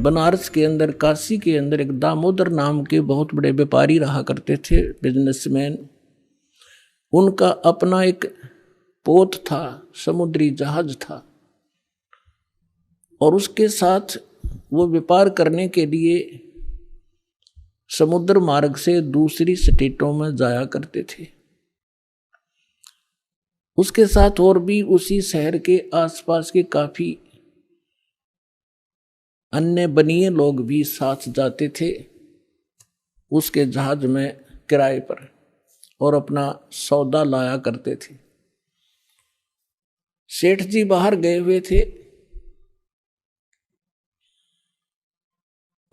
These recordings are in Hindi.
बनारस के अंदर, काशी के अंदर एक दामोदर नाम के बहुत बड़े व्यापारी रहा करते थे, बिजनेसमैन। उनका अपना एक पोत था, समुद्री जहाज था, और उसके साथ वो व्यापार करने के लिए समुद्र मार्ग से दूसरी स्टेटों में जाया करते थे। उसके साथ और भी उसी शहर के आसपास के काफी अन्य बनिए लोग भी साथ जाते थे उसके जहाज में किराए पर, और अपना सौदा लाया करते थे। सेठ जी बाहर गए हुए थे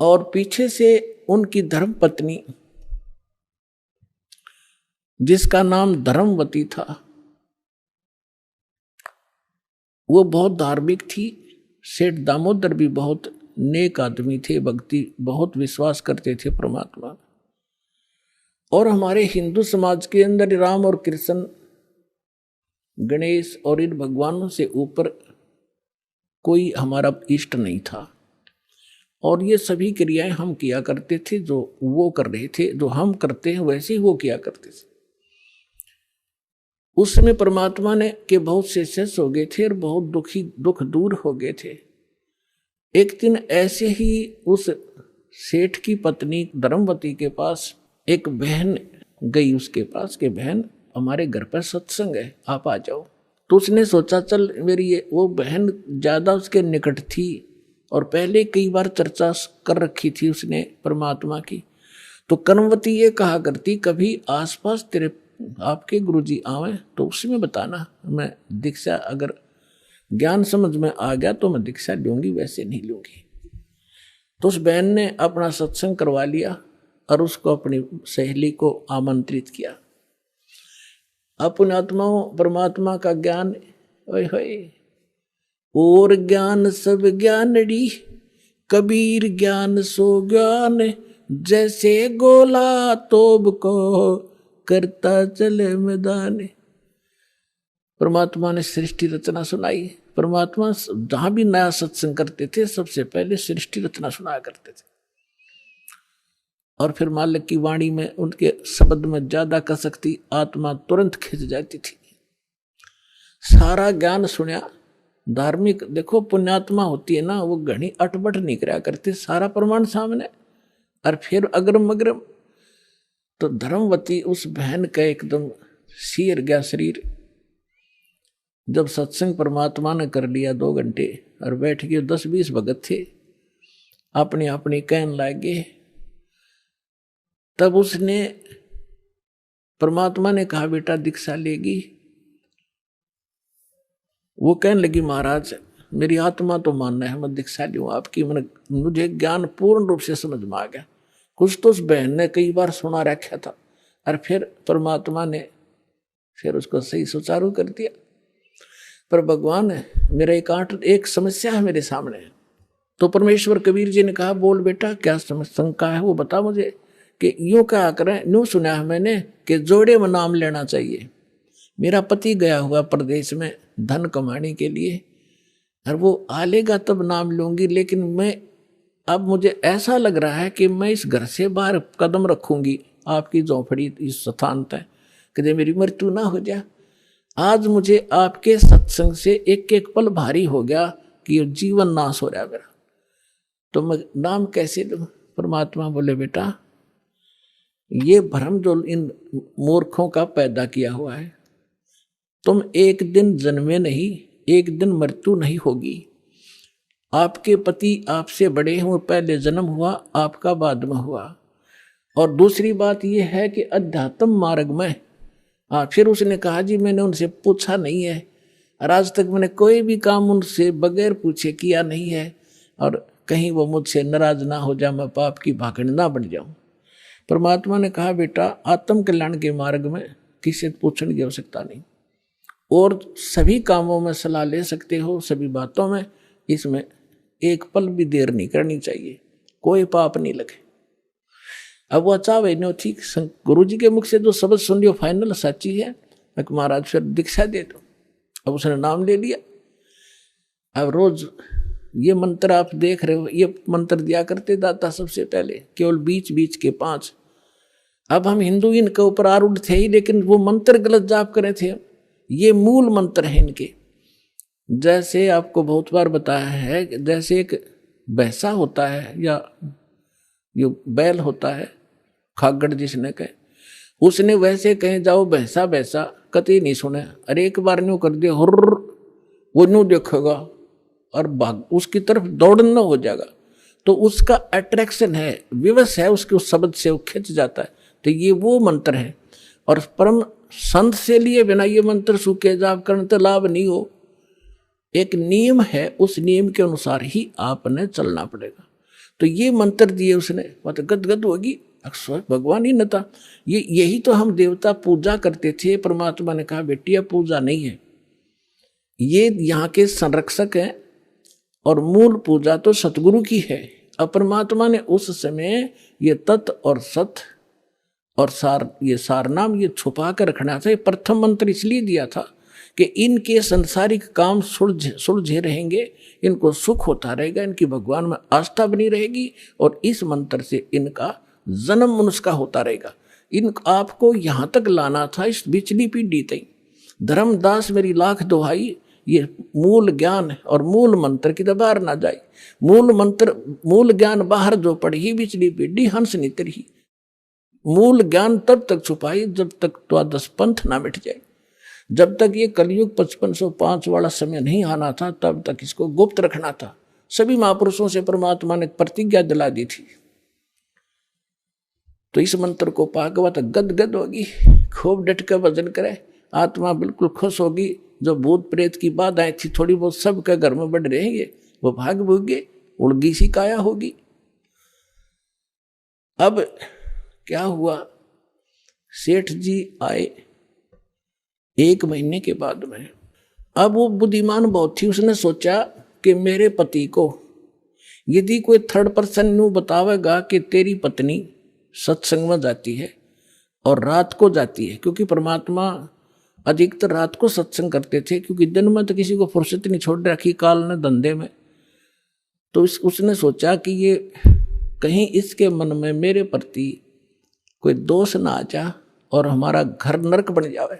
और पीछे से उनकी धर्मपत्नी, जिसका नाम धर्मवती था, वो बहुत धार्मिक थी। सेठ दामोदर भी बहुत नेक आदमी थे, भक्ति बहुत विश्वास करते थे परमात्मा। और हमारे हिंदू समाज के अंदर राम और कृष्ण, गणेश और इन भगवानों से ऊपर कोई हमारा इष्ट नहीं था, और ये सभी क्रियाएं हम किया करते थे जो वो कर रहे थे, जो हम करते हैं वैसे ही वो किया करते थे। उस समय परमात्मा ने के बहुत से शिष्य हो गए थे और बहुत दुख दूर हो गए थे। एक दिन ऐसे ही उस सेठ की पत्नी धर्मवती के पास एक बहन गई उसके पास कि बहन हमारे घर पर सत्संग है, आप आ जाओ। तो उसने सोचा चल मेरी वो बहन ज़्यादा उसके निकट थी और पहले कई बार चर्चा कर रखी थी उसने परमात्मा की। तो कर्मवती ये कहा करती कभी आसपास तेरे आपके गुरुजी आवे तो उसमें बताना, मैं दीक्षा अगर ज्ञान समझ में आ गया तो मैं दीक्षा लूंगी, वैसे नहीं लूंगी। तो उस बहन ने अपना सत्संग करवा लिया और उसको अपनी सहेली को आमंत्रित किया। अपने आत्माओं परमात्मा का ज्ञान ओए होए, और ज्ञान सब ज्ञानड़ी, कबीर ज्ञान सो ज्ञान, जैसे गोला तोब को करता चले मैदान। परमात्मा ने सृष्टि रचना सुनाई। परमात्मा जहां भी नया सत्संग करते थे सबसे पहले सृष्टि रचना सुनाया करते थे, और फिर मालिक की वाणी में उनके शब्द में ज्यादा कसकती आत्मा तुरंत खिंच जाती थी। सारा ज्ञान सुना। धार्मिक देखो पुण्यात्मा होती है ना, वो घनी अटबट नहीं करा करते, सारा प्रमाण सामने, और फिर अग्रम अग्रम। तो धर्मवती उस बहन का एकदम सिर गया शरीर। जब सत्संग परमात्मा ने कर लिया 2 घंटे और बैठ गए, 10-20 भगत थे अपनी अपनी कहन लागे। तब उसने परमात्मा ने कहा बेटा दीक्षा लेगी। वो कहने लगी महाराज मेरी आत्मा तो मानना है मैं दीक्षा लूं आपकी, मुझे ज्ञान पूर्ण रूप से समझ में आ गया। कुछ तो उस बहन ने कई बार सुना रखा था और फिर परमात्मा ने फिर उसको सही सुचारू कर दिया। पर भगवान मेरा एक समस्या है मेरे सामने। तो परमेश्वर कबीर जी ने कहा बोल बेटा क्या शंका है वो बता मुझे। कि यूं क्या करें, यूं सुना है मैंने कि जोड़े में नाम लेना चाहिए। मेरा पति गया हुआ प्रदेश में धन कमाने के लिए, और वो आ लेगा तब नाम लूंगी, लेकिन मैं अब मुझे ऐसा लग रहा है कि मैं इस घर से बाहर कदम रखूंगी आपकी झोंपड़ी इस स्थान तक, कि मेरी मृत्यु ना हो जाए। आज मुझे आपके सत्संग से एक एक पल भारी हो गया कि ये जीवन नाश हो रहा है मेरा, तो मैं नाम कैसे लूं। परमात्मा बोले बेटा ये भ्रम जो इन मूर्खों का पैदा किया हुआ है, तुम एक दिन जन्मे नहीं, एक दिन मृत्यु नहीं होगी। आपके पति आपसे बड़े हैं, वो पहले जन्म हुआ, आपका बाद में हुआ। और दूसरी बात यह है कि अध्यात्म मार्ग में फिर उसने कहा जी मैंने उनसे पूछा नहीं है और आज तक मैंने कोई भी काम उनसे बगैर पूछे किया नहीं है, और कहीं वो मुझसे नाराज ना हो जाए, मैं पाप की भागड़ ना बन जाऊं। परमात्मा ने कहा बेटा आत्म कल्याण के मार्ग में किसी से पूछने की आवश्यकता नहीं, और सभी कामों में सलाह ले सकते हो, सभी बातों में। इसमें एक पल भी देर नहीं करनी चाहिए, कोई पाप नहीं लगे। अब वो चाहे नो ठीक, गुरु जी के मुख से जो शब्द सुन लियो फाइनल सच्ची है, मैं महाराज फिर दीक्षा दे दो। अब उसने नाम ले लिया। अब रोज ये मंत्र आप देख रहे हो, ये मंत्र दिया करते दाता सबसे पहले, केवल बीच बीच के 5। अब हम हिंदू इनके ऊपर आरूढ़ थे ही, लेकिन वो मंत्र गलत जाप करे थे। ये मूल मंत्र है इनके। जैसे आपको बहुत बार बताया है, जैसे एक भैंसा होता है या जो बैल होता है, खागड़ जिसने कहे, उसने वैसे कहे जाओ भैंसा भैंसा, कतई नहीं सुने। अरे एक बार न्यू कर दिया हुर्र, वो न्यू देखेगा और भाग उसकी तरफ दौड़ना हो जाएगा। तो उसका अट्रैक्शन है, विवश है उसके उस शब्द से, वो खिंच जाता है। तो ये वो मंत्र है। और परम संत से लिए बिना ये मंत्र सूखे जाप करने तो लाभ नहीं हो। एक नियम है, उस नियम के अनुसार ही आपने चलना पड़ेगा। तो ये मंत्र दिए उसने, मतलब गदगद होगी, अक्सर भगवान ही न था। यही तो हम देवता पूजा करते थे। परमात्मा ने कहा बेटी अब पूजा नहीं है, ये यहाँ के संरक्षक हैं और मूल पूजा तो सतगुरु की है। अब परमात्मा ने उस समय ये तत् और सत और सार, ये सार नाम ये छुपा कर रखना था। ये प्रथम मंत्र इसलिए दिया था कि इनके संसारिक काम सुलझे रहेंगे, इनको सुख होता रहेगा, इनकी भगवान में आस्था बनी रहेगी और इस मंत्र से इनका जन्म मनुष्य का होता रहेगा। इन आपको यहाँ तक लाना था, इस बिचली पीढ़ी तक। धर्मदास मेरी लाख दुहाई, ये मूल ज्ञान और मूल मंत्र की बाहर ना जाए। मूल मंत्र मूल ज्ञान बाहर जो पढ़ी, बिचली पीढ़ी हंस नितर ही। मूल ज्ञान तब तक छुपाई जब तक द्वादश पंथ ना मिट जाए। जब तक ये कलयुग 5505 वाला समय नहीं आना था, तब तक इसको गुप्त रखना था। सभी महापुरुषों से परमात्मा ने प्रतिज्ञा दिला दी थी। तो इस मंत्र को पाकवा तो गदगद होगी, खूब डट कर भजन करे, आत्मा बिल्कुल खुश होगी। जो भूत प्रेत की बाधाएं थी थोड़ी बहुत सबके घर में बढ़ रहेंगे, वो भाग भूगे, उड़गी सी काया होगी। अब क्या हुआ, सेठ जी आए 1 महीने के बाद में। अब वो बुद्धिमान बहुत थी, उसने सोचा कि मेरे पति को यदि कोई थर्ड पर्सन न्यू बतावेगा कि तेरी पत्नी सत्संग में जाती है और रात को जाती है, क्योंकि परमात्मा अधिकतर रात को सत्संग करते थे, क्योंकि दिन में तो किसी को फुर्सत नहीं छोड़ रखी काल ने धंधे में। तो उसने सोचा कि ये कहीं इसके मन में मेरे प्रति कोई दोष ना आ जा और हमारा घर नरक बन जावे।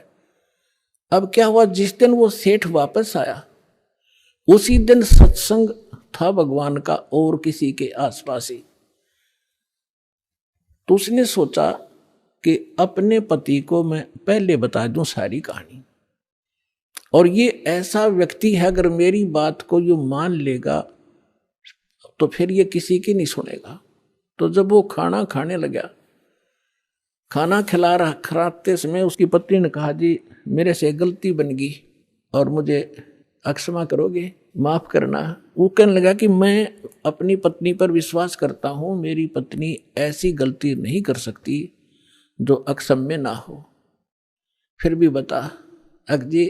अब क्या हुआ, जिस दिन वो सेठ वापस आया उसी दिन सत्संग था भगवान का और किसी के आसपास ही। तो उसने सोचा कि अपने पति को मैं पहले बता दूं सारी कहानी, और ये ऐसा व्यक्ति है अगर मेरी बात को यो मान लेगा तो फिर ये किसी की नहीं सुनेगा। तो जब वो खाना खाने लगा, खाना खिलाते समय उसकी पत्नी ने कहा जी मेरे से गलती बन गई और मुझे क्षमा करोगे, माफ करना। वो कहने लगा कि मैं अपनी पत्नी पर विश्वास करता हूँ, मेरी पत्नी ऐसी गलती नहीं कर सकती जो अक्षम्य ना हो। फिर भी बता अक जी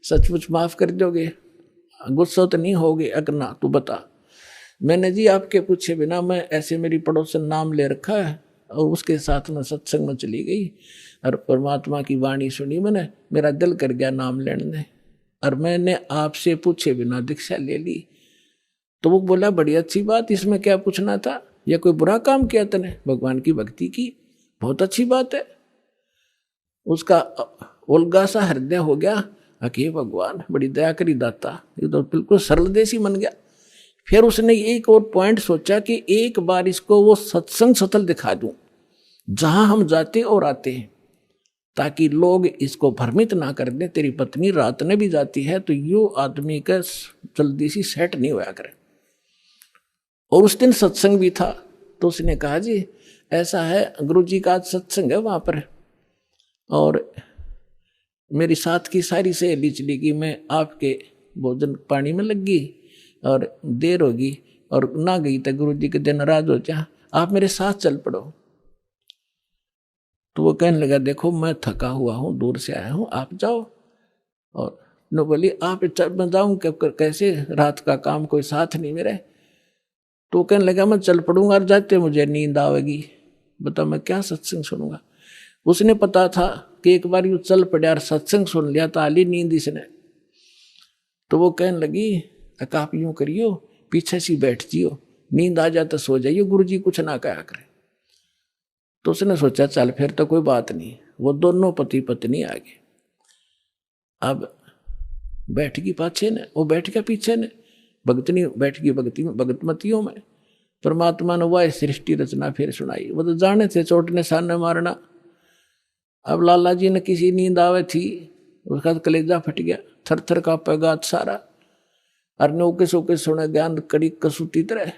सचमुच माफ कर दोगे, गुस्सा तो नहीं होगे? अकना तू बता। मैंने जी आपके पूछे बिना, मैं ऐसे मेरी पड़ोसन नाम ले रखा है और उसके साथ में सत्संग में चली गई और परमात्मा की वाणी सुनी मैंने, मेरा दिल कर गया नाम लेने, और मैंने आपसे पूछे बिना दीक्षा ले ली। तो वो बोला बड़ी अच्छी बात, इसमें क्या पूछना था, या कोई बुरा काम किया तूने? भगवान की भक्ति की, बहुत अच्छी बात है। उसका उल्गा सा हृदय हो गया, अके भगवान बड़ी दया करी दाता, ये तो बिल्कुल सरल देसी बन गया। फिर उसने एक और पॉइंट सोचा कि एक बार इसको वो सत्संग स्थल दिखा दूं जहां हम जाते और आते हैं, ताकि लोग इसको भ्रमित ना कर दें तेरी पत्नी रात में भी जाती है, तो यो आदमी का जल्दी सी सेट नहीं होया करे। और उस दिन सत्संग भी था। तो उसने कहा जी ऐसा है, गुरुजी का आज सत्संग है वहां पर, और मेरी साथ की सारी सहेली चली गई, मैं आपके भोजन पानी में लग गई और देर होगी और ना गई तो गुरुजी के दिन नाराज हो जा, आप मेरे साथ चल पड़ो। तो वो कहने लगा देखो मैं थका हुआ हूँ, दूर से आया हूँ, आप जाओ। और नो बोली आप मैं जाऊँ कैसे, रात का काम कोई साथ नहीं मेरे। तो वो कहने लगा मैं चल पड़ूंगा और जाते मुझे नींद आवेगी, बता मैं क्या सत्संग सुनूंगा। उसने पता था कि एक बार यूँ चल पड़ा और सत्संग सुन लिया तो आली नींद इसने। तो वो कहने लगी आप यूँ करियो, पीछे सी बैठ जियो, नींद आ जाता सो जाइए, गुरुजी कुछ ना कहा करे। तो उसने सोचा चल फिर तो कोई बात नहीं। वो दोनों पति पत्नी आ गए। अब बैठ गई पाछे ने, वो बैठ गया पीछे ने, भगतनी बैठ गई भगतमतियों में। परमात्मा ने वह सृष्टि रचना फिर सुनाई। वो तो जाने थे चोट ने सामने मारना। अब लाला जी ने किसी नींद आवे थी, उसका कलेजा फट गया, थर थर कांपे गात सारा। और नौके सोके सुने ज्ञान कड़ी कसूती तरह।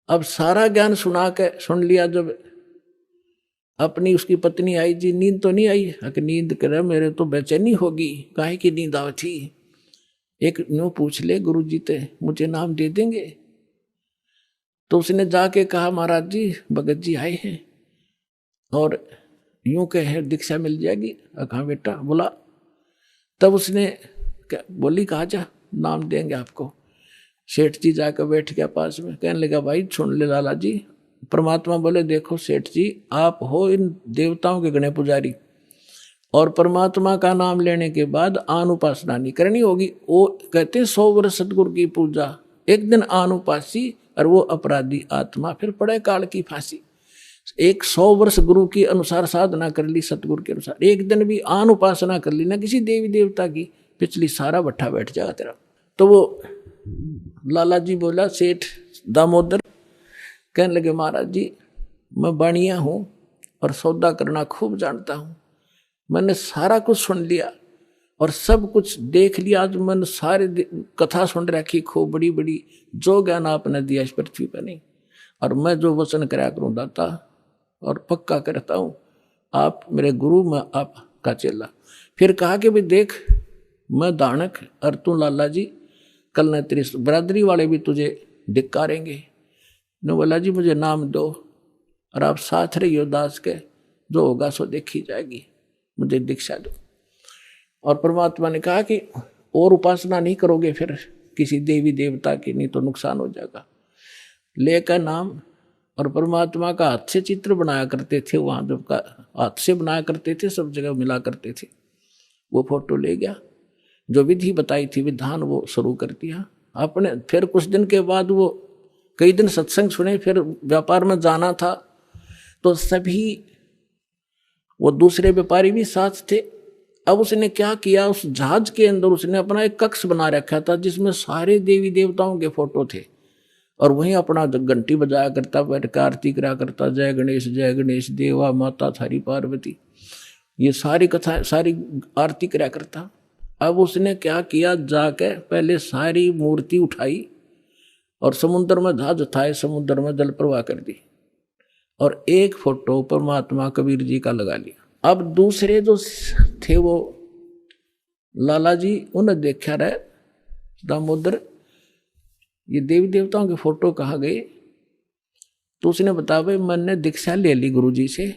अब सारा ज्ञान सुना के सुन लिया। जब अपनी उसकी पत्नी आई, जी नींद तो नहीं आई? कि नींद करे मेरे तो बेचैनी होगी, काहे की नींद आवे थी? एक न्यू पूछ ले गुरुजी ते मुझे नाम दे देंगे। तो उसने जाके कहा महाराज जी भगत जी आए हैं और यूं कहे दीक्षा मिल जाएगी। कहा बेटा बोला। तब उसने बोली कहा जा नाम देंगे आपको। सेठ जी जाकर बैठ गया पास में, कहने लगा भाई सुन ले लाला जी। परमात्मा बोले देखो सेठ जी, आप हो इन देवताओं के गणे पुजारी, और परमात्मा का नाम लेने के बाद आन उपासना नहीं करनी होगी। वो कहते 100 वर्ष सतगुरु की पूजा, एक दिन आन उपासी और वो अपराधी आत्मा फिर पड़े काल की फांसी। 100 वर्ष गुरु की अनुसार साधना कर ली, सतगुरु के अनुसार, एक दिन भी आन उपासना कर ली ना किसी देवी देवता की, पिछली सारा भट्ठा बैठ जाएगा तेरा। तो वो लाला जी बोला सेठ दामोदर, कहने लगे महाराज जी मैं बाणिया हूँ और सौदा करना खूब जानता हूँ। मैंने सारा कुछ सुन लिया और सब कुछ देख लिया। आज मैंने सारे कथा सुन रखी खूब बड़ी बड़ी, जो ज्ञान आपने दिया इस पृथ्वी पर नहीं। और मैं जो वचन कराया करूँ दाता, और पक्का करता हूँ आप मेरे गुरु, मैं आपका चेला। फिर कहा कि भाई देख मैं दानक और तू लाला जी, कल न तेरी बरादरी वाले भी तुझे धिक्कारेंगे। ने बोला जी मुझे नाम दो और आप साथ रहियो दास के, जो होगा सो देखी जाएगी, मुझे दीक्षा दो। और परमात्मा ने कहा कि और उपासना नहीं करोगे फिर किसी देवी देवता की, नहीं तो नुकसान हो जाएगा। लेकर नाम, और परमात्मा का हाथ से चित्र बनाया करते थे, वहाँ जब का हाथ से बनाया करते थे, सब जगह मिला करते थे। वो फोटो ले गया, जो विधि बताई थी विधान वो शुरू कर दिया आपने। फिर कुछ दिन के बाद वो कई दिन सत्संग सुने, फिर व्यापार में जाना था तो सभी वो दूसरे व्यापारी भी साथ थे। अब उसने क्या किया, उस जहाज के अंदर उसने अपना एक कक्ष बना रखा था जिसमें सारे देवी देवताओं के फोटो थे, और वहीं अपना घंटी बजाया करता, बैठ कर आरती करा करता, जय गणेश देवा माता थारी पार्वती, ये सारी कथा सारी आरती करा करता। अब उसने क्या किया, जाके पहले सारी मूर्ति उठाई और समुद्र में जहाज उठाए, समुद्र में जल प्रवाह कर दी, और एक फोटो परमात्मा कबीर जी का लगा लिया। अब दूसरे जो थे वो लाला जी, उन्हें देखा रहे दामोदर ये देवी देवताओं के फोटो कहाँ गए? तो उसने बताया भाई मैंने दीक्षा ले ली गुरु जी से,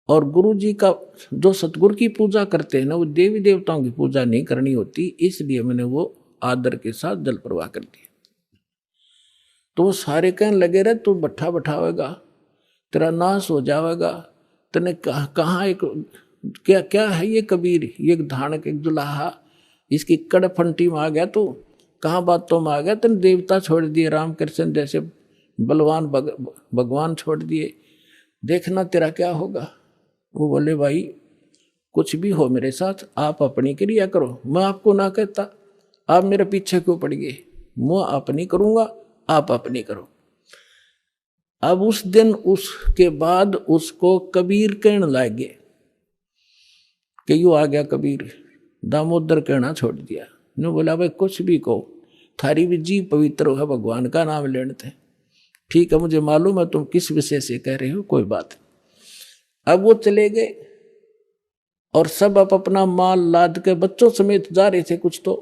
और गुरु जी का जो सतगुरु की पूजा करते हैं ना, वो देवी देवताओं की पूजा नहीं करनी होती, इसलिए मैंने वो आदर के साथ जल प्रवाह कर दिया। तो वो सारे कहने लगे रहे तू भट्ठा बैठावेगा, तेरा नाश हो जाएगा, तने कहाँ एक क्या क्या है ये कबीर, ये धानक एक दुल्हा, इसकी कड़फंटी में आ गया तू, कहाँ बातों में आ गया, तेने देवता छोड़ दिए, रामकृष्ण जैसे बलवान भगवान छोड़ दिए, देखना तेरा क्या होगा। वो बोले भाई कुछ भी हो मेरे साथ, आप अपनी क्रिया करो, मैं आपको ना कहता, आप मेरे पीछे क्यों पड़ गए, मैं अपनी करूँगा, आप अपनी करो। अब उस दिन उसके बाद उसको कबीर कहने लगे कि यू आ गया कबीर, दामोदर कहना छोड़ दिया। ने बोला भाई कुछ भी कहो, थारी भी जी पवित्र है, भगवान का नाम लेने थे, ठीक है मुझे मालूम है तुम किस विषय से कह रहे हो, कोई बात। अब वो चले गए और सब अपना माल लाद के बच्चों समेत जा रहे थे कुछ तो,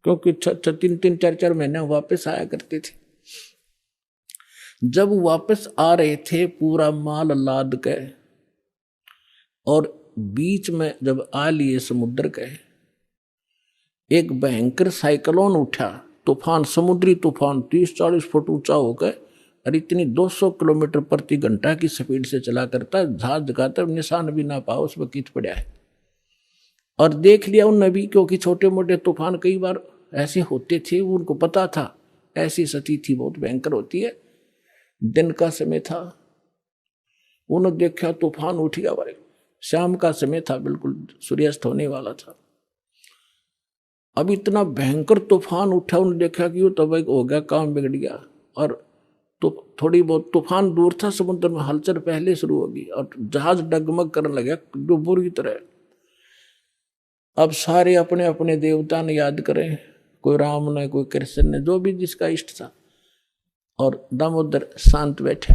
क्योंकि 3-3 4-4 महीने वापस आया करते थे। जब वापस आ रहे थे पूरा माल लाद के, और बीच में जब आ लिए समुद्र के, एक भयंकर साइक्लोन उठा, तूफान, समुद्री तूफान 30-40 फुट ऊंचा होकर, और इतनी 200 किलोमीटर प्रति घंटा की स्पीड से चला करता, जहाज का निशान भी ना पाओ उस पर कित पड़ा है। और देख लिया उन नबी, क्योंकि छोटे मोटे तूफान कई बार ऐसे होते थे, उनको पता था ऐसी सती थी बहुत भयंकर होती है। दिन का समय था, उन्होंने देखा तूफान उठ गया भाई, शाम का समय था, बिल्कुल सूर्यास्त होने वाला था। अब इतना भयंकर तूफान उठा, उन्होंने देखा कि वो तब हो गया, काम बिगड़ गया। और तो थोड़ी बहुत तूफान दूर था, समुद्र में हलचल पहले शुरू होगी और जहाज डगमग करने लगा जो बुरी तरह। अब सारे अपने अपने देवता ने याद करें, कोई राम ने, कोई कृष्ण ने, जो भी जिसका इष्ट था, और दामोदर शांत बैठे।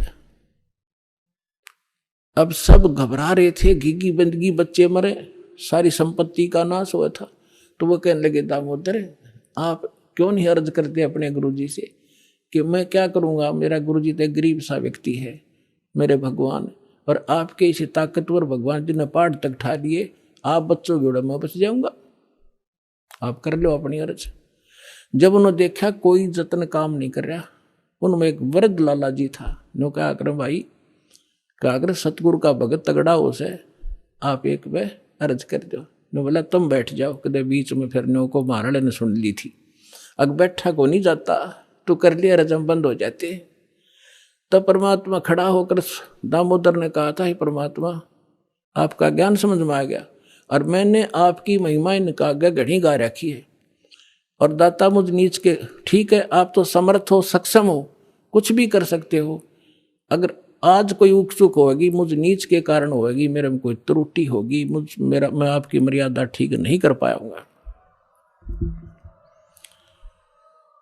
अब सब घबरा रहे थे, घिघी बंदगी, बच्चे मरे, सारी संपत्ति का नाश हुआ था। तो वो कहने लगे, दामोदर आप क्यों नहीं अर्ज करते अपने गुरुजी से कि मैं क्या करूंगा, मेरा गुरुजी तो गरीब सा व्यक्ति है, मेरे भगवान, और आपके इसे ताकतवर भगवान जी ने पहाड़ तक ठा दिए, आप बच्चों जोड़ा मैं बच जाऊंगा, आप कर लो अपनी अर्ज। जब उन्होंने देखा कोई जतन काम नहीं कर रहा, उनमें एक वृद्ध लाला जी था, नो क्या करें भाई, क्या अगर सतगुरु का भगत तगड़ा हो से आप एक वे अर्ज कर दो। नो बोला तुम बैठ जाओ, कदे बीच में फिर नो को महाराणे ने सुन ली थी, अग बैठा को नहीं जाता तो कर लिया, रजम बंद हो जाते। तब परमात्मा खड़ा होकर दामोदर ने कहा था, परमात्मा आपका ज्ञान समझ में आ गया और मैंने आपकी महिमा इनका घड़ी गा रखी है, और दाता मुझ नीच के, ठीक है आप तो समर्थ हो, सक्षम हो, कुछ भी कर सकते हो, अगर आज कोई उक चुक होगी मुझ नीच के कारण होगी, मेरे में कोई त्रुटि होगी, मैं आपकी मर्यादा ठीक नहीं कर पाऊंगा,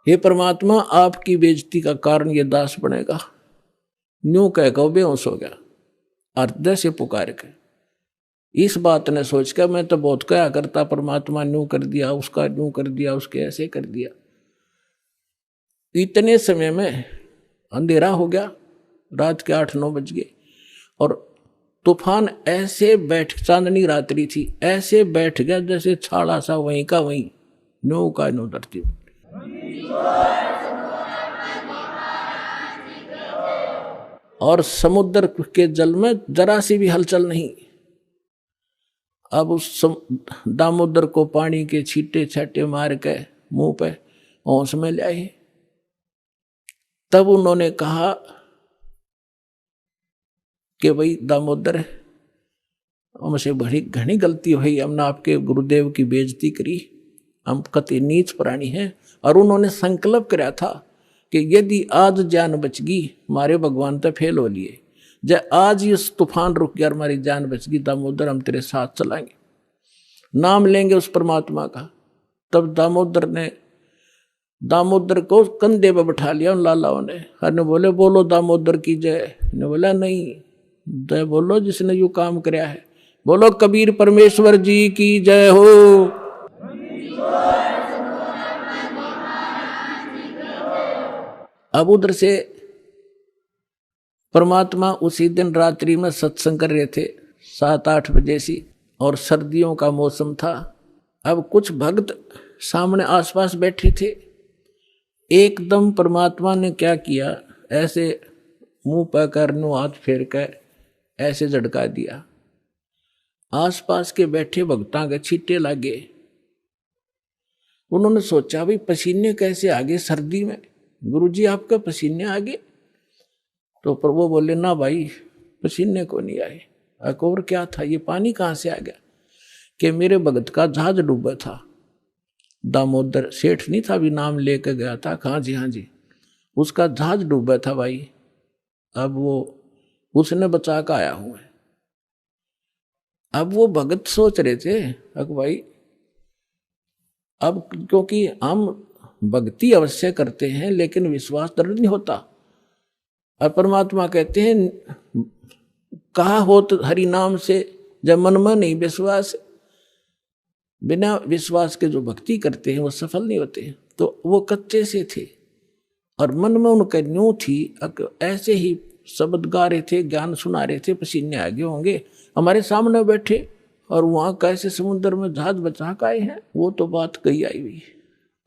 हे परमात्मा आपकी बेइज्जती का कारण ये दास बनेगा। न्यू कह कर बेहोश हो गया और जैसे पुकार के इस बात ने सोच कर मैं तो बहुत क्या करता, परमात्मा न्यू कर दिया, उसका न्यू कर दिया, उसके ऐसे कर दिया। इतने समय में अंधेरा हो गया, रात के 8-9 बज गए, और तूफान ऐसे चांदनी रात्रि थी, ऐसे बैठ गया जैसे छाड़ा सा वहीं का वहीं, नो का नो धरती। और समुद्र के जल में जरा सी भी हलचल नहीं। अब उस दामोदर को पानी के छींटे छाटे मार के मुंह पे होश में ले आए। तब उन्होंने कहा कि भाई दामोदर हमसे बड़ी घनी गलती हुई, हमने आपके गुरुदेव की बेइज्जती करी, हम कति नीच प्राणी हैं। और उन्होंने संकल्प कराया था कि यदि आज जान बच गई, हमारे भगवान तो फेल हो लिए, जब आज इस तूफान रुक गया, हमारी जान बच गई, दामोदर हम तेरे साथ चलाएंगे, नाम लेंगे उस परमात्मा का। तब दामोदर को कंधे पे बैठा लिया उन लालाओं ने, और बोले बोलो दामोदर की जय। ने बोला नहीं, जय बोलो जिसने यू काम कराया है, बोलो कबीर परमेश्वर जी की जय हो। अब उधर से परमात्मा उसी दिन रात्रि में सत्संग कर रहे थे 7-8 बजे सी, और सर्दियों का मौसम था। अब कुछ भक्त सामने आसपास बैठे थे, एकदम परमात्मा ने क्या किया, ऐसे मुंह पर करनो हाथ फेर कर ऐसे झटका दिया, आसपास के बैठे भक्तां के छींटे लागे। उन्होंने सोचा भाई पसीने कैसे आगे सर्दी में, गुरुजी आपका पसीने आगे? तो प्रभु बोले ना भाई पसीने को नहीं आए। और क्या था, ये पानी कहाँ से आ गया? कि मेरे भगत का जहाज डूबा था, दामोदर सेठ नहीं था, भी नाम लेकर गया था, हाँ जी, उसका जहाज डूबा था भाई, अब वो उसने बचा कर आया हूं। अब वो भगत सोच रहे थे अब भाई, अब क्योंकि हम भक्ति अवश्य करते हैं लेकिन विश्वास दृढ़ नहीं होता, और परमात्मा कहते हैं कहा हो तो हरि नाम से, जब मन में नहीं विश्वास, बिना विश्वास के जो भक्ति करते हैं वो सफल नहीं होते। तो वो कच्चे से थे और मन में उनका न्यू थी, ऐसे ही शब्द गा रहे थे, ज्ञान सुना रहे थे, पसीने आगे होंगे, हमारे सामने बैठे और वहां कैसे समुद्र में जहाज बचा के आए हैं, वो तो बात कही आई हुई।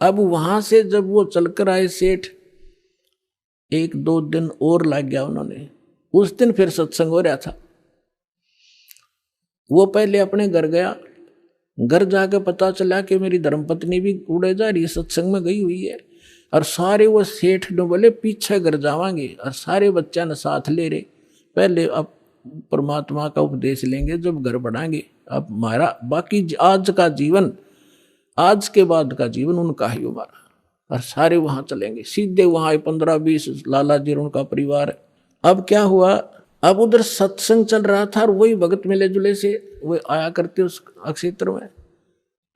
अब वहां से जब वो चलकर आए सेठ, 1-2 दिन और लग गया उन्होंने। उस दिन फिर सत्संग हो रहा था, वो पहले अपने घर गया, घर जाके पता चला कि मेरी धर्मपत्नी भी उड़े जा रही है, सत्संग में गई हुई है। और सारे वो सेठ ने बोले पीछे घर जावांगे, और सारे बच्चा ने साथ ले रहे। पहले अब परमात्मा का उपदेश लेंगे, जब घर बढ़ाएंगे। अब हमारा बाकी आज का जीवन, आज के बाद का जीवन उनका ही हमारा। और सारे वहां चलेंगे, सीधे वहां 15-20 लाला जी और उनका परिवार। अब क्या हुआ, अब उधर सत्संग चल रहा था और वही भगत मिले जुले से वो आया करते उस क्षेत्र में,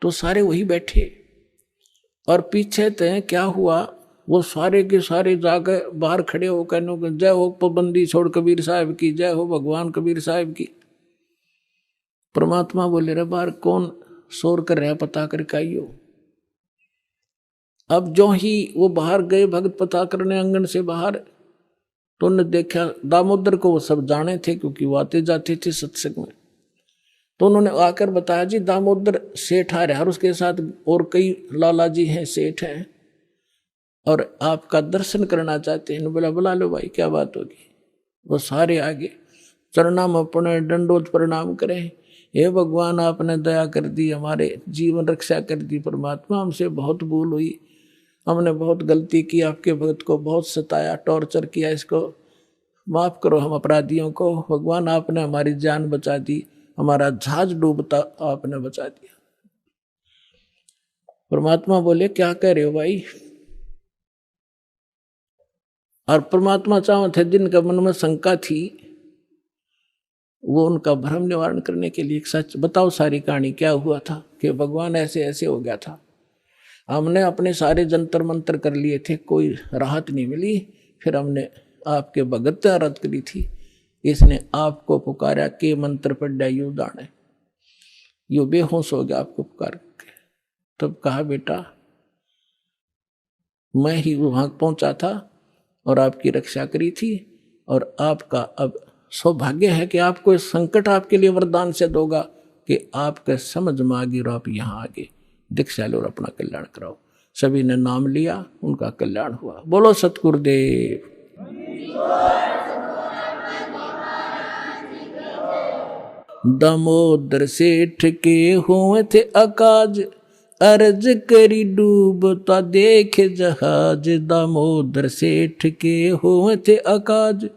तो सारे वही बैठे। और पीछे तय क्या हुआ, वो सारे के सारे जाकर बाहर खड़े हो कहने जय हो पाबंदी छोड़ कबीर साहब की, जय हो भगवान कबीर साहब की। परमात्मा बोले रे बाहर कौन शोर कर रहा, पता करके आइयो। अब जो ही वो बाहर गए भगत पता करने आंगन से बाहर, तो उन्होंने देखा दामोदर को, वो सब जाने थे क्योंकि वो आते जाते थे सत्संग में। तो उन्होंने आकर बताया जी दामोदर सेठ आ रहा है और उसके साथ और कई लाला जी हैं, सेठ हैं, और आपका दर्शन करना चाहते हैं। बोला बुला लो भाई, क्या बात होगी। वो सारे आगे चरणा में अपने दंडोत प्रणाम करें, हे भगवान आपने दया कर दी, हमारे जीवन रक्षा कर दी। परमात्मा हमसे बहुत भूल हुई, हमने बहुत गलती की, आपके भक्त को बहुत सताया, टॉर्चर किया, इसको माफ करो हम अपराधियों को। भगवान आपने हमारी जान बचा दी, हमारा जहाज डूबता आपने बचा दिया। परमात्मा बोले क्या कह रहे हो भाई। और परमात्मा चाहो थे जिनका मन में शंका थी, वो उनका भ्रम निवारण करने के लिए सच बताओ सारी कहानी क्या हुआ था, कि भगवान ऐसे ऐसे हो गया था। हमने अपने सारे जंतर मंतर कर लिए थे, कोई राहत नहीं मिली। फिर हमने आपके भगत आराध करी थी, इसने आपको पुकारा के मंत्र पढ़ा यू दाने, यू बेहोश हो गया आपको पुकार के। तब कहा बेटा मैं ही वहां पहुंचा था और आपकी रक्षा करी थी, और आपका अब सौभाग्य है कि आपको इस संकट आपके लिए वरदान से दोगा कि आपके समझ में आ गई और आप यहाँ आगे दीक्षा लो और अपना कल्याण कराओ। सभी ने नाम लिया, उनका कल्याण हुआ। बोलो सतगुरुदेव। दामोदर सेठ के हुए थे अकाज, अर्ज करी डूबता देख जहाज। दामोदर सेठ के हुए थे अकाज,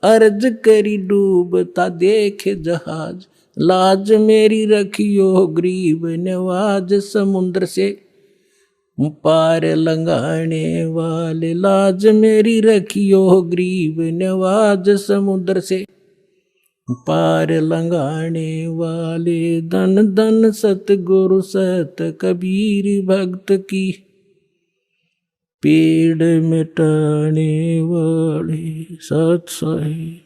अर्ज करी डूबता देख जहाज। लाज मेरी रखियो गरीब नवाज, समुद्र से पार लंघाने वाले। लाज मेरी रखियो गरीब नवाज, समुद्र से पार लंघाने वाले। धन धन सतगुरु सत कबीर भक्त की, पेड़ मिटाने वाले सत साहिब।